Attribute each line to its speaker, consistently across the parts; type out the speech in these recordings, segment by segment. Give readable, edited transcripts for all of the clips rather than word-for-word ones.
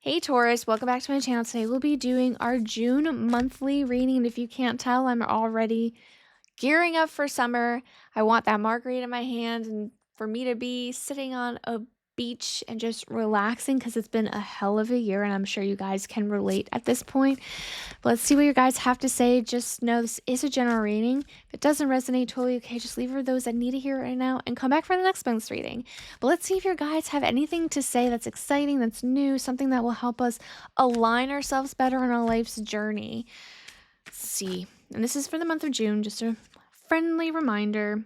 Speaker 1: Hey Taurus, welcome back to my channel. Today we'll be doing our June monthly reading. And if you can't tell, I'm already gearing up for summer. I want that margarita in my hand and for me to be sitting on a beach and just relaxing because it's been a hell of a year and I'm sure you guys can relate at this point. But let's see what your guys have to say. Just know this is a general reading. If it doesn't resonate, totally okay. Just leave for those that need to hear it right now and come back for the next month's reading. But let's see if your guys have anything to say that's exciting, that's new, something that will help us align ourselves better on our life's journey. Let's see. And this is for the month of June, just a friendly reminder.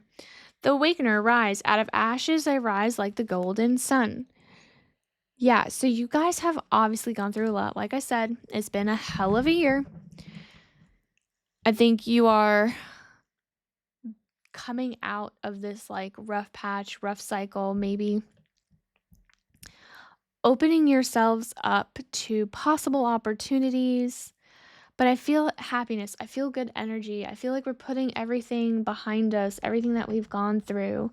Speaker 1: The awakener, rise. Out of ashes I rise like the golden sun. Yeah, so you guys have obviously gone through a lot. Like I said, it's been a hell of a year. I think you are coming out of this like rough patch, rough cycle, maybe opening yourselves up to possible opportunities. But I feel happiness. I feel good energy. I feel like we're putting everything behind us, everything that we've gone through.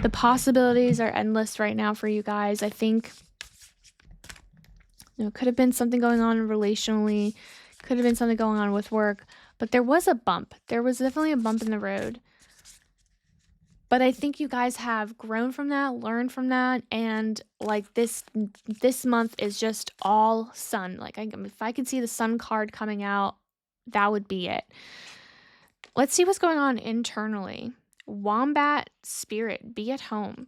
Speaker 1: The possibilities are endless right now for you guys. I think it could have been something going on relationally, could have been something going on with work, but there was a bump. There was definitely a bump in the road. But I think you guys have grown from that, learned from that, and like this month is just all sun. Like if I could see the sun card coming out, that would be it. Let's see what's going on internally. Wombat spirit, be at home.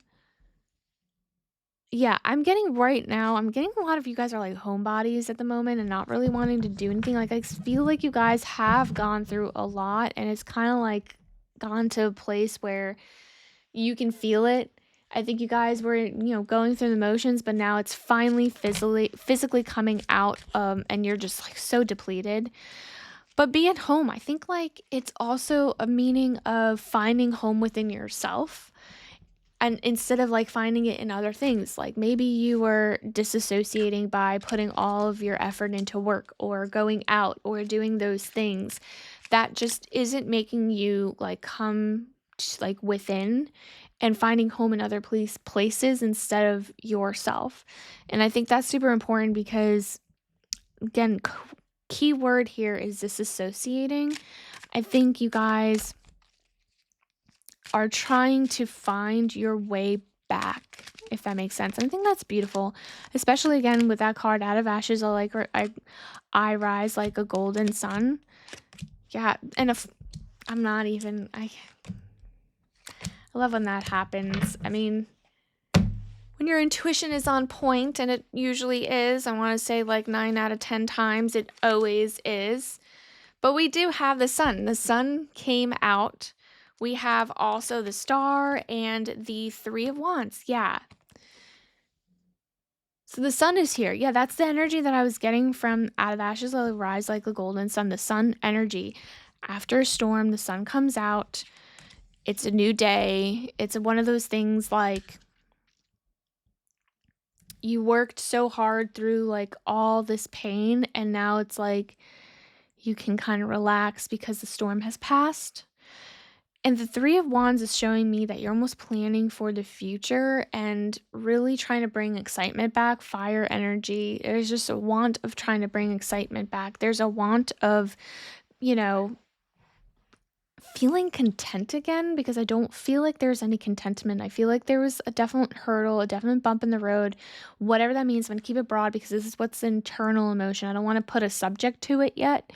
Speaker 1: Yeah, I'm getting a lot of you guys are like homebodies at the moment and not really wanting to do anything. Like I feel like you guys have gone through a lot and it's kind of like gone to a place where you can feel it. I think you guys were, going through the motions, but now it's finally physically coming out, and you're just like so depleted. But be at home. I think like it's also a meaning of finding home within yourself. And instead of like finding it in other things, like maybe you were disassociating by putting all of your effort into work or going out or doing those things that just isn't making you like come like within and finding home in other places instead of yourself. And I think that's super important because again, key word here is disassociating. I think you guys are trying to find your way back, if that makes sense. And I think that's beautiful, especially again with that card, out of ashes I rise like a golden sun. Yeah, and if I'm not even I love when that happens. I mean, when your intuition is on point, and it usually is, I want to say like 9 out of 10 times it always is. But we do have the sun. The sun came out. We have also the star and the 3 of Wands. Yeah. So the sun is here. Yeah, that's the energy that I was getting from out of ashes will rise like a golden sun. The sun energy. After a storm, the sun comes out. It's a new day. It's one of those things like you worked so hard through like all this pain and now it's like you can kind of relax because the storm has passed. And the 3 of Wands is showing me that you're almost planning for the future and really trying to bring excitement back, fire energy. There's just a want of trying to bring excitement back. There's a want of, feeling content again because I don't feel like there's any contentment. I feel like there was a definite hurdle, a definite bump in the road, whatever that means. I'm going to keep it broad because this is what's internal emotion. I don't want to put a subject to it yet.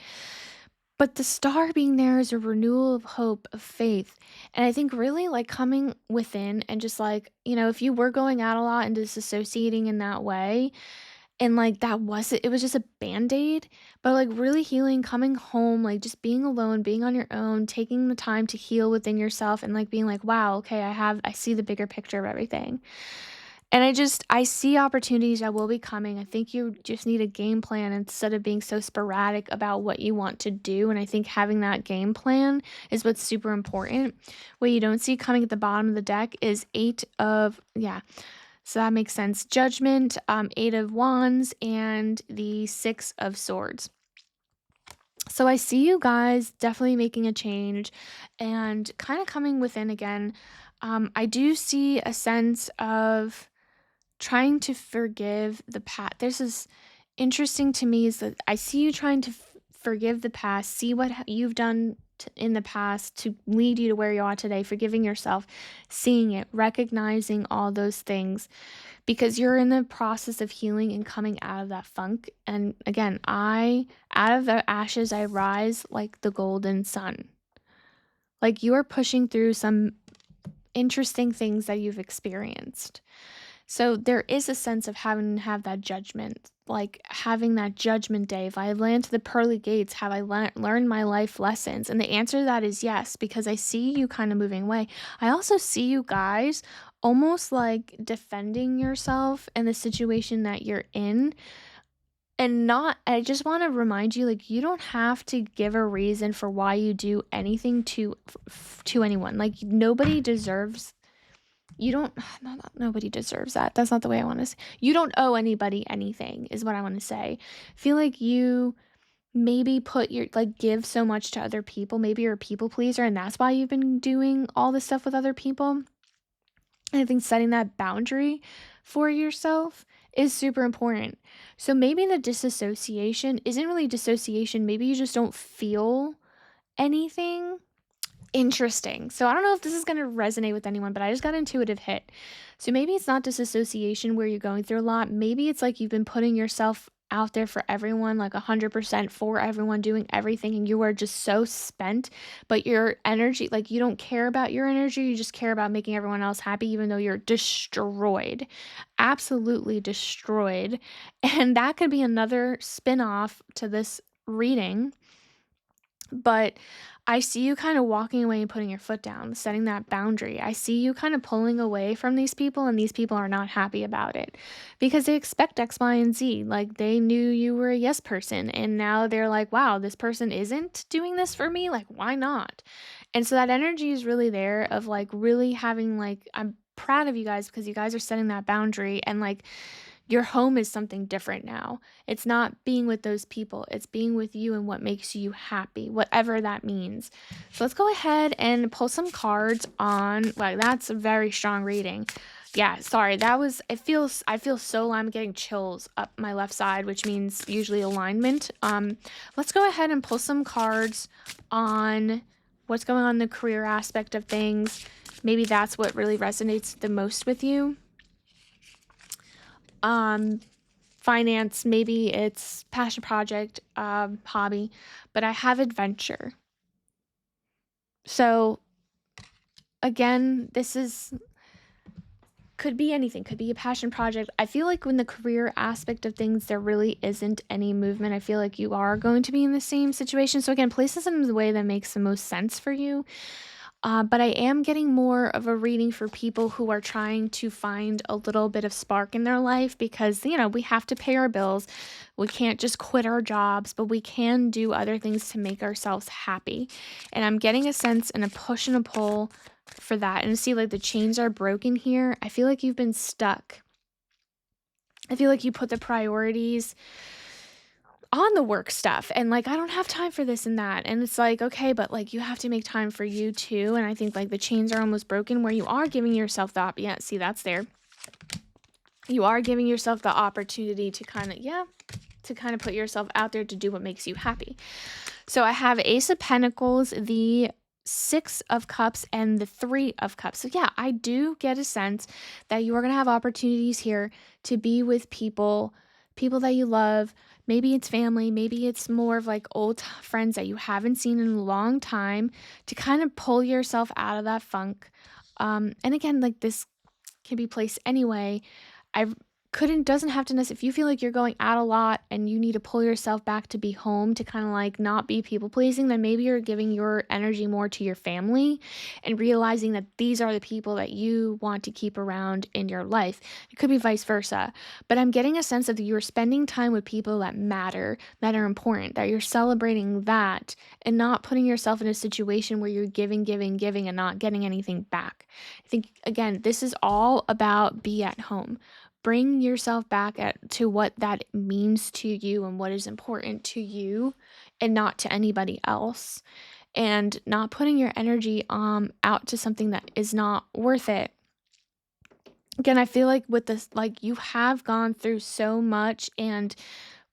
Speaker 1: But the star being there is a renewal of hope, of faith. And I think really like coming within and just like, if you were going out a lot and disassociating in that way, and like that wasn't, it was just a band-aid, but like really healing, coming home, like just being alone, being on your own, taking the time to heal within yourself and like being like, wow, okay, I see the bigger picture of everything. And I see opportunities that will be coming. I think you just need a game plan instead of being so sporadic about what you want to do. And I think having that game plan is what's super important. What you don't see coming at the bottom of the deck is so that makes sense. Judgment, 8 of Wands, and the 6 of Swords. So I see you guys definitely making a change and kind of coming within again. I do see a sense of trying to forgive the past. interesting to me is that I see you trying to forgive the past, see what you've done in the past to lead you to where you are today, forgiving yourself, seeing it, recognizing all those things because you're in the process of healing and coming out of that funk. And again, out of the ashes, I rise like the golden sun. Like you are pushing through some interesting things that you've experienced. So there is a sense of having to have that judgment, like having that judgment day. If I land to the pearly gates, have I learned my life lessons? And the answer to that is yes, because I see you kind of moving away. I also see you guys almost like defending yourself in the situation that you're in. And not, I just want to remind you, like, you don't have to give a reason for why you do anything to anyone. Like, nobody deserves you don't nobody deserves that. That's not the way I want to say. You don't owe anybody anything is what I want to say. Feel like you maybe put your like give so much to other people. Maybe you're a people pleaser and that's why you've been doing all this stuff with other people. And I think setting that boundary for yourself is super important. So maybe the disassociation isn't really dissociation. Maybe you just don't feel anything. Interesting. So I don't know if this is going to resonate with anyone, but I just got an intuitive hit. So maybe it's not disassociation where you're going through a lot. Maybe it's like you've been putting yourself out there for everyone, like 100% for everyone, doing everything, and you are just so spent. But your energy, like you don't care about your energy, you just care about making everyone else happy, even though you're destroyed, absolutely destroyed. And that could be another spin off to this reading. But I see you kind of walking away and putting your foot down, setting that boundary. I see you kind of pulling away from these people, and these people are not happy about it because they expect X, Y, and Z. Like they knew you were a yes person, and now they're like, wow, this person isn't doing this for me. Like, why not? And so that energy is really there of like really having, like, I'm proud of you guys because you guys are setting that boundary and like your home is something different now. It's not being with those people. It's being with you and what makes you happy, whatever that means. So let's go ahead and pull some cards on, like that's a very strong reading. Yeah, sorry. I feel so I'm getting chills up my left side, which means usually alignment. Let's go ahead and pull some cards on what's going on in the career aspect of things. Maybe that's what really resonates the most with you. Finance, maybe it's passion project, hobby, but I have adventure. So again, could be anything, could be a passion project. I feel like when the career aspect of things, there really isn't any movement. I feel like you are going to be in the same situation. So again, place this in the way that makes the most sense for you. But I am getting more of a reading for people who are trying to find a little bit of spark in their life because, we have to pay our bills. We can't just quit our jobs, but we can do other things to make ourselves happy. And I'm getting a sense and a push and a pull for that. And see, like the chains are broken here. I feel like you've been stuck. I feel like you put the priorities on the work stuff and like I don't have time for this and that, and it's like, okay, but like you have to make time for you too. And I think like the chains are almost broken where you are giving yourself the yeah, see, that's there. You are giving yourself the opportunity to kind of put yourself out there to do what makes you happy. So I have Ace of Pentacles, the Six of Cups, and the Three of Cups. So yeah, I do get a sense that you are going to have opportunities here to be with people that you love. Maybe it's family, maybe it's more of like old friends that you haven't seen in a long time, to kind of pull yourself out of that funk. And again, like this can be placed anyway. I doesn't have to necessarily, if you feel like you're going out a lot and you need to pull yourself back to be home to kind of like not be people pleasing, then maybe you're giving your energy more to your family and realizing that these are the people that you want to keep around in your life. It could be vice versa, but I'm getting a sense of you're spending time with people that matter, that are important, that you're celebrating that and not putting yourself in a situation where you're giving and not getting anything back. I think again, this is all about be at home. Bring yourself back to what that means to you and what is important to you and not to anybody else, and not putting your energy out to something that is not worth it. Again, I feel like with this, like you have gone through so much and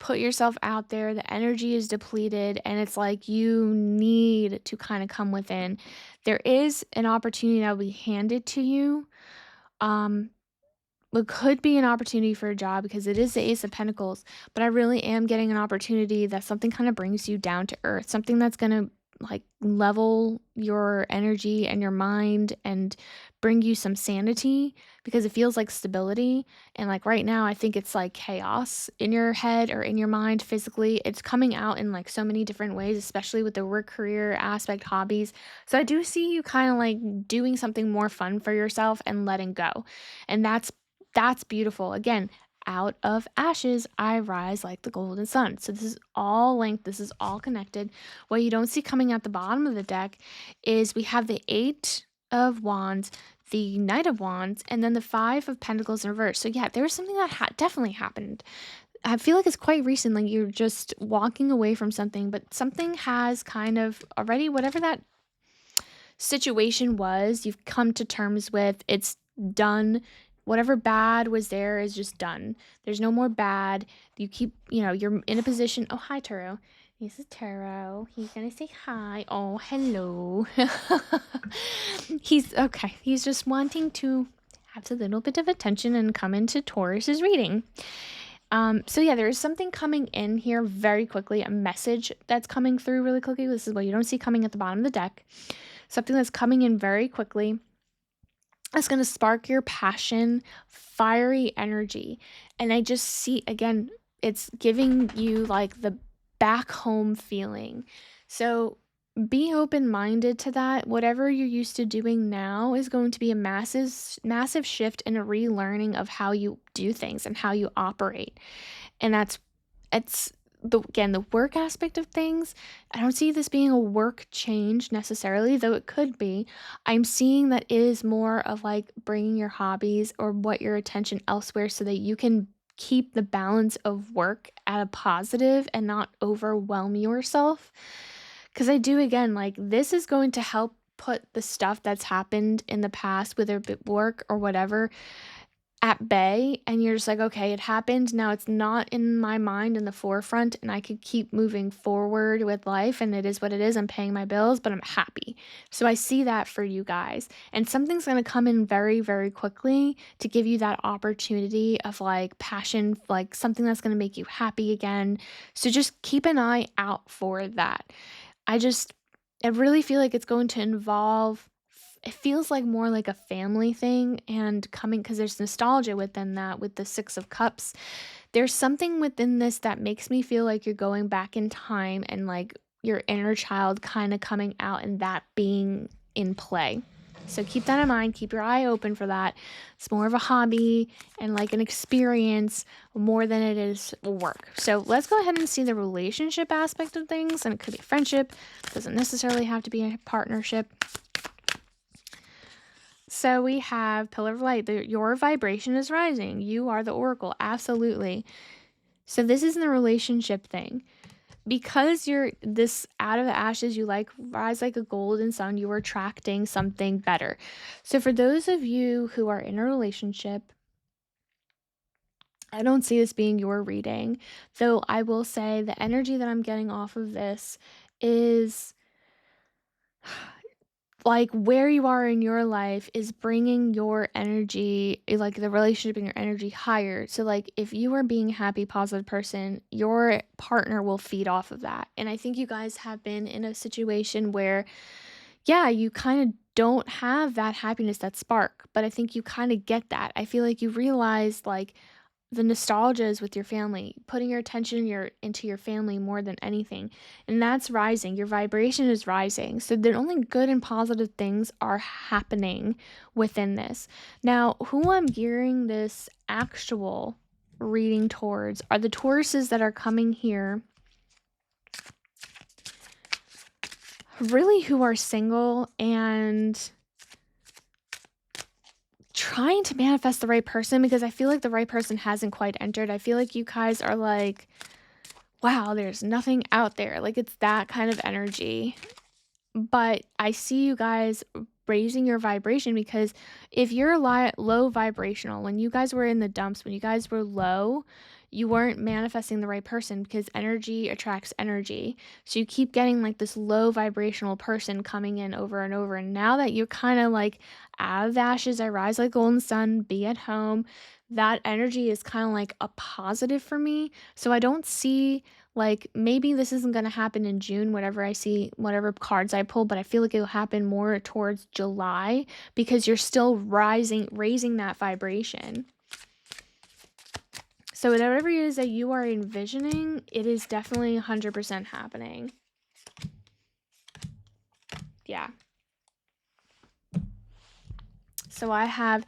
Speaker 1: put yourself out there, the energy is depleted, and it's like you need to kind of come within. There is an opportunity that will be handed to you. Um, it could be an opportunity for a job because it is the Ace of Pentacles, but I really am getting an opportunity that something kind of brings you down to earth, something that's going to like level your energy and your mind and bring you some sanity because it feels like stability. And like right now, I think it's like chaos in your head or in your mind physically. It's coming out in like so many different ways, especially with the work career aspect, hobbies. So I do see you kind of like doing something more fun for yourself and letting go. And that's beautiful. Again, out of ashes, I rise like the golden sun. So this is all linked. This is all connected. What you don't see coming at the bottom of the deck is we have the Eight of Wands, the Knight of Wands, and then the Five of Pentacles in reverse. So yeah, there was something that definitely happened. I feel like it's quite recent. Like you're just walking away from something, but something has kind of already, whatever that situation was, you've come to terms with. It's done. Whatever bad was there is just done. There's no more bad. You keep, you're in a position. Oh, hi, Tarot. This is Tarot. He's gonna say hi. Oh, hello. He's okay. He's just wanting to have a little bit of attention and come into Taurus's reading. So yeah, there is something coming in here very quickly, a message that's coming through really quickly. This is what you don't see coming at the bottom of the deck. Something that's coming in very quickly. It's going to spark your passion, fiery energy. And I just see, again, it's giving you like the back home feeling. So be open-minded to that. Whatever you're used to doing now is going to be a massive shift and a relearning of how you do things and how you operate. And it's the work aspect of things. I don't see this being a work change necessarily, though it could be. I'm seeing that it is more of like bringing your hobbies or what your attention elsewhere so that you can keep the balance of work at a positive and not overwhelm yourself. Because I do, again, like this is going to help put the stuff that's happened in the past, whether it be work or whatever, at bay, and you're just like, okay, it happened. Now it's not in my mind in the forefront, and I could keep moving forward with life, and it is what it is. I'm paying my bills, but I'm happy. So I see that for you guys. And something's going to come in very, very quickly to give you that opportunity of like passion, like something that's going to make you happy again. So just keep an eye out for that. I really feel like it's going to involve, it feels like more like a family thing and coming because there's nostalgia within that with the Six of Cups. There's something within this that makes me feel like you're going back in time and like your inner child kind of coming out and that being in play. So keep that in mind. Keep your eye open for that. It's more of a hobby and like an experience more than it is work. So let's go ahead and see the relationship aspect of things. And it could be friendship. It doesn't necessarily have to be a partnership. So we have Pillar of Light. Your vibration is rising. You are the oracle. Absolutely. So this isn't a relationship thing. Because you're this out of the ashes, you like rise like a golden sun, you are attracting something better. So for those of you who are in a relationship, I don't see this being your reading, though I will say the energy that I'm getting off of this is like where you are in your life is bringing your energy, like the relationship and your energy higher. So like if you are being a happy, positive person, your partner will feed off of that. And I think you guys have been in a situation where, yeah, you kind of don't have that happiness, that spark, but I think you kind of get that. I feel like you realize like the nostalgia is with your family, putting your attention into your family more than anything. And that's rising. Your vibration is rising. So the only good and positive things are happening within this. Now, who I'm gearing this actual reading towards are the Tauruses that are coming here. Really who are single and trying to manifest the right person, because I feel like the right person hasn't quite entered. I feel like you guys are like, wow, there's nothing out there. Like it's that kind of energy. But I see you guys raising your vibration, because if you're low vibrational, when you guys were in the dumps, when you guys were low, you weren't manifesting the right person because energy attracts energy. So you keep getting like this low vibrational person coming in over and over. And now that you're kind of like out of the ashes, I rise like golden sun, be at home. That energy is kind of like a positive for me. So I don't see like maybe this isn't going to happen in June, whatever I see, whatever cards I pull, but I feel like it'll happen more towards July because you're still raising that vibration. So whatever it is that you are envisioning, it is definitely 100% happening. Yeah. So I have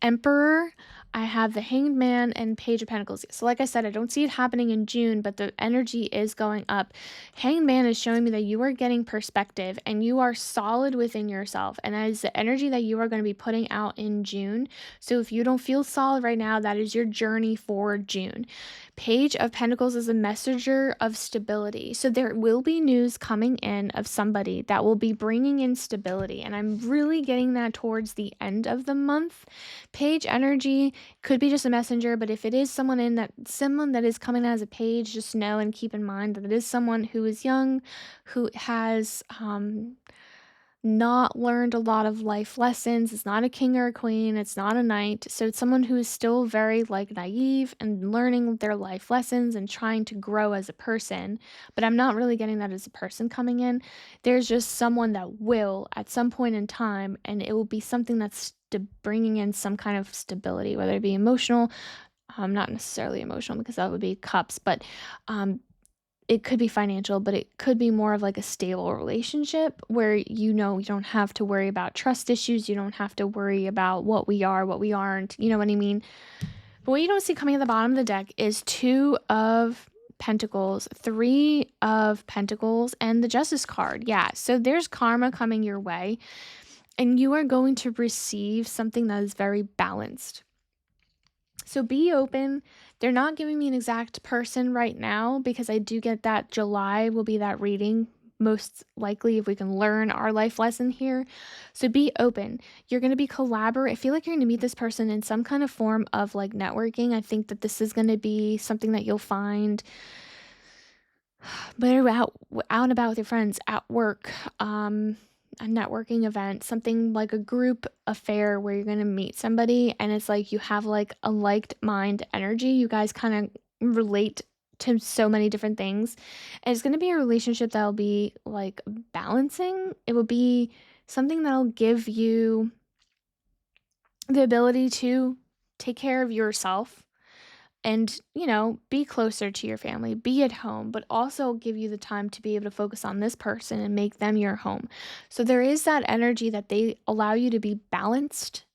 Speaker 1: Emperor, I have the Hanged Man, and Page of Pentacles. So like I said, I don't see it happening in June, but the energy is going up. Hanged Man is showing me that you are getting perspective and you are solid within yourself. And that is the energy that you are going to be putting out in June. So if you don't feel solid right now, that is your journey for June. Page of Pentacles is a messenger of stability. So there will be news coming in of somebody that will be bringing in stability. And I'm really getting that towards the end of the month. Page energy could be just a messenger, but if it is someone that is coming as a page, just know and keep in mind that it is someone who is young, who has not learned a lot of life lessons. It's not a king or a queen. It's not a knight. So it's someone who is still very like naive and learning their life lessons and trying to grow as a person. But I'm not really getting that as a person coming in. There's just someone that will at some point in time, and it will be something that's bringing in some kind of stability, whether it be emotional, not necessarily emotional because that would be cups, but it could be financial, but it could be more of like a stable relationship where you don't have to worry about trust issues. You don't have to worry about what we are, what we aren't. You know what I mean? But what you don't see coming at the bottom of the deck is 2 of Pentacles, 3 of Pentacles, and the Justice card. Yeah, so there's karma coming your way, and you are going to receive something that is very balanced. So be open. They're not giving me an exact person right now because I do get that July will be that reading, most likely, if we can learn our life lesson here. So be open. You're going to be I feel like you're going to meet this person in some kind of form of like networking. I think that this is going to be something that you'll find but out and about with your friends, at work, a networking event, something like a group affair where you're going to meet somebody and it's like you have like a liked mind energy. You guys kind of relate to so many different things. And it's going to be a relationship that'll be like balancing. It will be something that'll give you the ability to take care of yourself and, be closer to your family, be at home, but also give you the time to be able to focus on this person and make them your home. So there is that energy that they allow you to be balanced.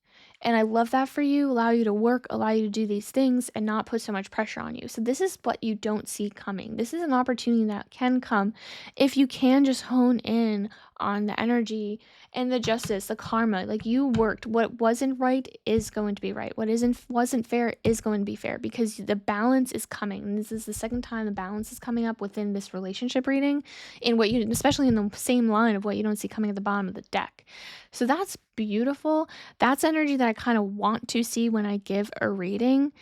Speaker 1: And I love that for you, allow you to work, allow you to do these things and not put so much pressure on you. So this is what you don't see coming. This is an opportunity that can come if you can just hone in on the energy and the justice, the karma. Like you worked. What wasn't right is going to be right. What wasn't fair is going to be fair because the balance is coming. And this is the second time the balance is coming up within this relationship reading, in what you, especially in the same line of what you don't see coming at the bottom of the deck. So that's beautiful. That's energy that I kind of want to see when I give a reading.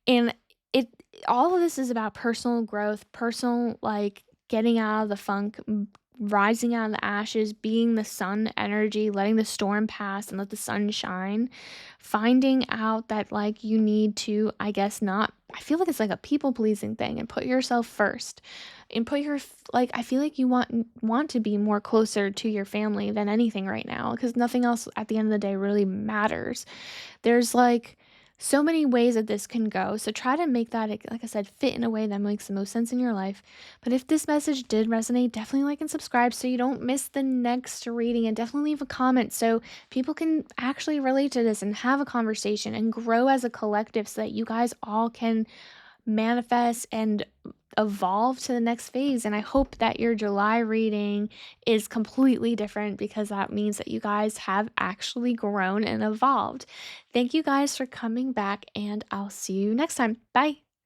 Speaker 1: And all of this is about personal growth, personal like getting out of the funk, rising out of the ashes, being the sun energy, letting the storm pass and let the sun shine, finding out that like you need to, I guess not, I feel like it's like a people pleasing thing, and put yourself first and put your, like, I feel like you want to be more closer to your family than anything right now, because nothing else at the end of the day really matters. There's like so many ways that this can go. So try to make that, like I said, fit in a way that makes the most sense in your life. But if this message did resonate, definitely like and subscribe so you don't miss the next reading, and definitely leave a comment so people can actually relate to this and have a conversation and grow as a collective so that you guys all can manifest and evolve to the next phase. And I hope that your July reading is completely different, because that means that you guys have actually grown and evolved. Thank you guys for coming back, and I'll see you next time. Bye.